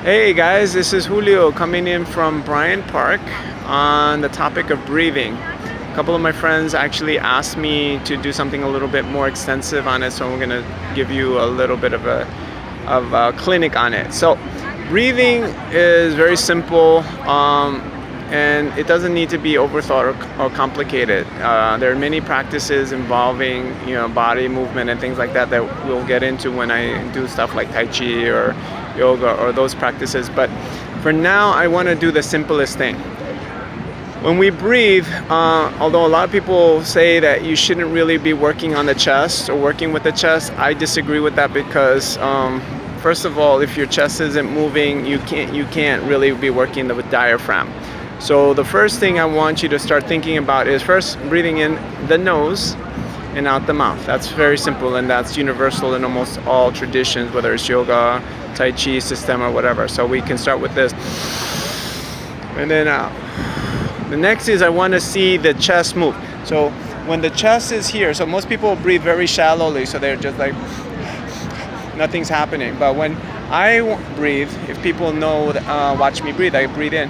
Hey guys, this is Julio coming in from Bryant Park on the topic of breathing. A couple of my friends actually asked me to do something a little bit more extensive on it, so I'm gonna give you a little bit of a clinic on it. So, breathing is very simple, and it doesn't need to be overthought or complicated. There are many practices involving, body movement and things like that we'll get into when I do stuff like Tai Chi or yoga or those practices. But for now, I want to do the simplest thing. When we breathe, although a lot of people say that you shouldn't really be working on the chest or working with the chest, I disagree with that because first of all, if your chest isn't moving, you can't really be working the diaphragm. So the first thing I want you to start thinking about is first breathing in the nose and out the mouth. That's very simple, and that's universal in almost all traditions, whether it's yoga, Tai Chi, system, or whatever. So we can start with this and then out. The next is I want to see the chest move. So when the chest is here, so most people breathe very shallowly, so they're just like nothing's happening. But when I breathe, if people know, watch me breathe, I breathe in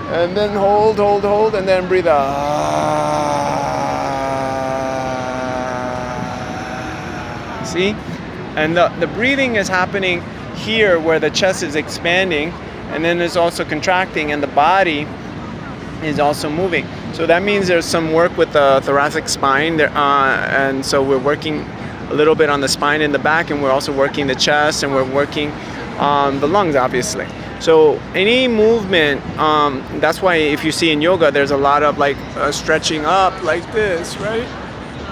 and then hold, and then breathe out. See? And the breathing is happening here where the chest is expanding, and then it's also contracting, and the body is also moving. So that means there's some work with the thoracic spine there, and so we're working a little bit on the spine in the back, and we're also working the chest, and we're working on the lungs, obviously. So any movement, that's why if you see in yoga, there's a lot of like stretching up like this, right?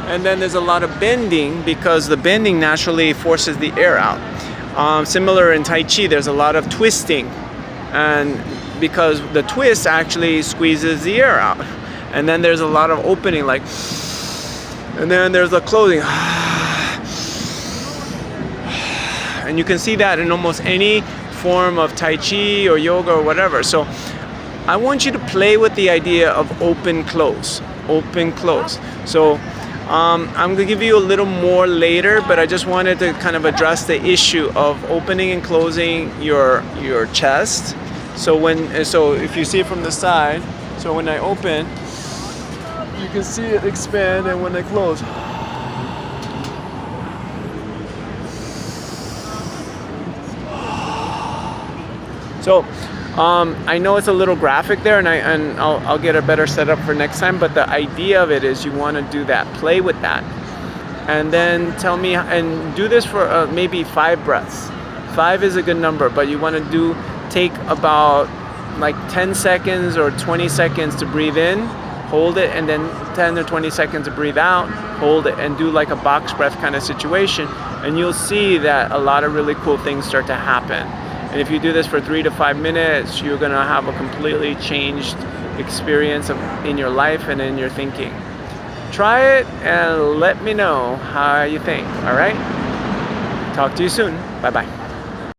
And then there's a lot of bending because the bending naturally forces the air out. Similar in Tai Chi, there's a lot of twisting, and because the twist actually squeezes the air out. And then there's a lot of opening, like, and then there's a closing. And you can see that in almost any form of Tai Chi or yoga or whatever. So I want you to play with the idea of open close. So I'm going to give you a little more later, but I just wanted to kind of address the issue of opening and closing your chest. So if you see it from the side, so when I open, you can see it expand, and when I close, so I know it's a little graphic there, and I'll get a better setup for next time, but the idea of it is you want to do that, play with that, and then tell me, and do this for maybe 5 breaths. 5 is a good number, but you want to take about like 10 seconds or 20 seconds to breathe in, hold it, and then 10 or 20 seconds to breathe out, hold it, and do like a box breath kind of situation, and you'll see that a lot of really cool things start to happen. And if you do this for 3 to 5 minutes, you're gonna have a completely changed experience in your life and in your thinking. Try it and let me know how you think, all right? Talk to you soon. Bye-bye.